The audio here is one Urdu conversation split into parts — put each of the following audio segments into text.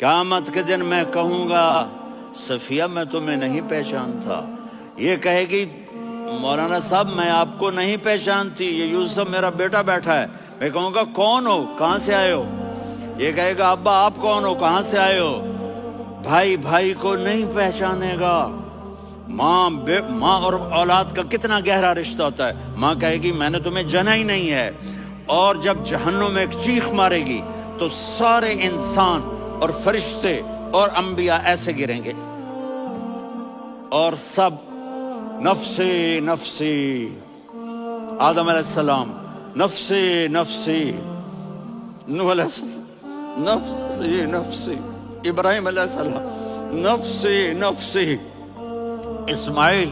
قیامت کے دن میں کہوں گا صفیہ میں تمہیں نہیں پہچانتا، یہ کہے گی مولانا صاحب میں آپ کو نہیں پہچانتی، یہ یوسف میرا بیٹا بیٹھا ہے۔ میں کہوں گا کون ہو، کہاں سے آئے ہو؟ یہ کہے گا ابا آپ کون ہو، کہاں سے آئے ہو؟ بھائی بھائی کو نہیں پہچانے گا۔ ماں اور اولاد کا کتنا گہرا رشتہ ہوتا ہے۔ ماں کہے گی میں نے تمہیں جنا ہی نہیں ہے، اور جب جہنم میں ایک چیخ مارے گی تو سارے انسان اور فرشتے اور انبیاء ایسے گریں گے، اور سب نفسی نفسی، آدم علیہ السلام نفسی نفسی، نوح علیہ السلام نفسی نفسی، ابراہیم علیہ السلام نفسی نفسی، اسماعیل،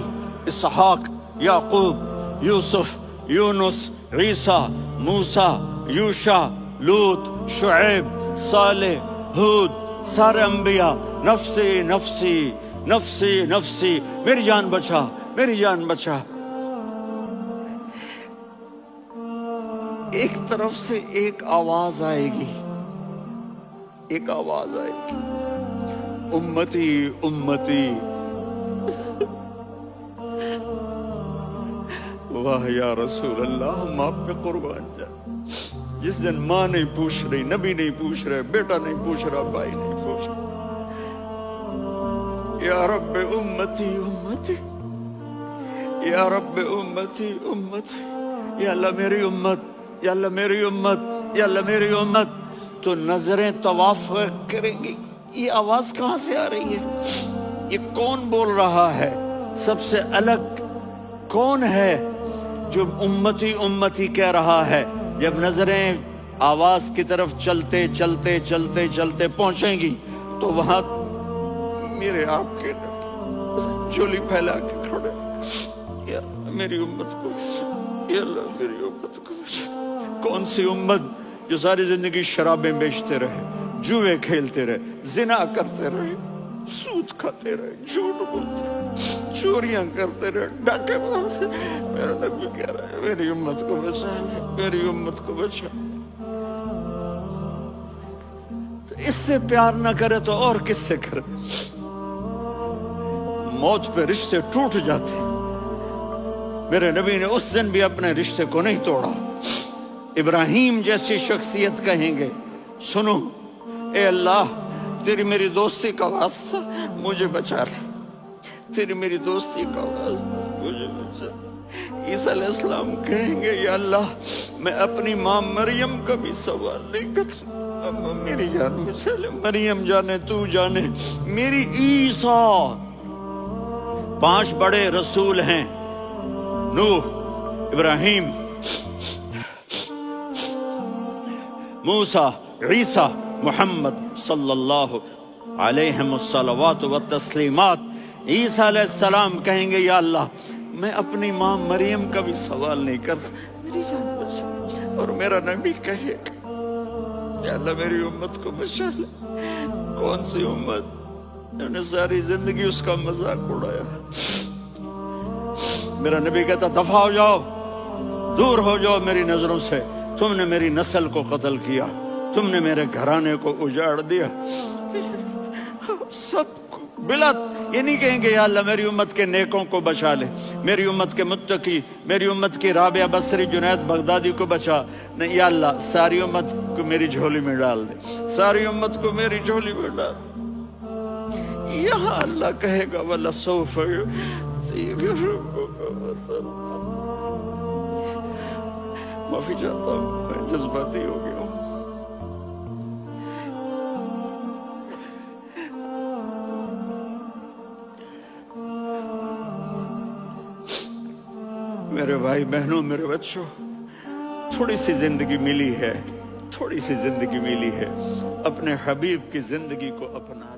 اسحاق، یعقوب، یوسف، یونس، عیسیٰ، موسیٰ، یوشع، لوط، شعیب، صالح، ہود، سارے انبیاء نفسی نفسی نفسی نفسی، میری جان بچا، میری جان بچا۔ ایک طرف سے ایک آواز آئے گی، ایک آواز آئے گی، امتی امتی۔ واہ یا رسول اللہ، ہم آپ پہ قربان جائیں۔ جس دن ماں نہیں پوچھ رہی، نبی نہیں پوچھ رہے، بیٹا نہیں پوچھ رہا، بھائی نہیں پوچھ رہا، یا رب امتی امتی، یا رب امتی امتی، یا اللہ میری امت، یا اللہ میری امت، یا اللہ میری امت۔ تو نظریں طواف کریں گی، یہ آواز کہاں سے آ رہی ہے؟ یہ کون بول رہا ہے؟ سب سے الگ کون ہے جو امتی امتی کہہ رہا ہے؟ جب نظریں آواز کی طرف چلتے چلتے چلتے چلتے پہنچیں گی تو وہاں میرے آپ کے جھولی پھیلا کے کھڑے، یا میری امت کو، یا اللہ میری امت کو۔ کون سی امت جو ساری زندگی شرابیں بیچتے رہے، جوئے کھیلتے رہے، زنا کرتے رہے، سود کھاتے رہے، جھوٹ بولتے رہے، چوریاں کرتے رہے، ڈاکے مارتے رہے۔ میرا نبی کہہ رہا ہے میری امت کو بچا لے، میری امت کو بچا۔ تو اس سے پیار نہ کرے تو اور کس سے کرے؟ موت پہ رشتے ٹوٹ جاتے، میرے نبی نے اس دن بھی اپنے رشتے کو نہیں توڑا۔ ابراہیم جیسی شخصیت کہیں گے سنو اے اللہ تیری میری دوستی کا واسطہ مجھے بچا لے، تیری میری دوستی کا واسطہ مجھے بچا لے۔ عیسیٰ علیہ السلام کہیں گے یا اللہ میں اپنی ماں مریم کا بھی سوال نہیں کرتا، میری جان بچا لے، مریم جانے تو جانے میری عیسیٰ۔ 5 بڑے رسول ہیں، نوح، ابراہیم، موسیٰ، عیسیٰ، محمد صلی اللہ علیہ الصلوات والتسلیمات۔ عیسیٰ علیہ السلام کہیں گے یا اللہ میں اپنی ماں مریم کا بھی سوال نہیں کرتا، میری جان بچا۔ اور میرا نبی کہے یا اللہ میری امت کو بچا لے۔ کون سی امت جنہوں نے ساری زندگی اس کا مذاق اڑایا؟ میرا نبی کہتا دفع ہو جاؤ، دور ہو جاؤ میری نظروں سے، تم نے میری نسل کو قتل کیا، تم نے میرے گھرانے کو اجاڑ دیا۔ سب کو بلت یہ نہیں کہیں گے یا اللہ میری امت کے نیکوں کو بچا لے، میری امت کے متقی، میری امت کی رابعہ بصری، جنید بغدادی کو بچا، نہیں یا اللہ ساری امت کو میری جھولی میں ڈال دے، ساری امت کو میری جھولی میں ڈال دے۔ یہاں اللہ کہے گا وَلَسَوْفَ يُعْطِيكَ رَبُّكَ فَتَرْضَىٰ۔ معافی چاہتا ہوں، میں جذباتی ہو گیا ہوں۔ میرے بھائی بہنوں، میرے بچوں، تھوڑی سی زندگی ملی ہے، تھوڑی سی زندگی ملی ہے، اپنے حبیب کی زندگی کو اپنا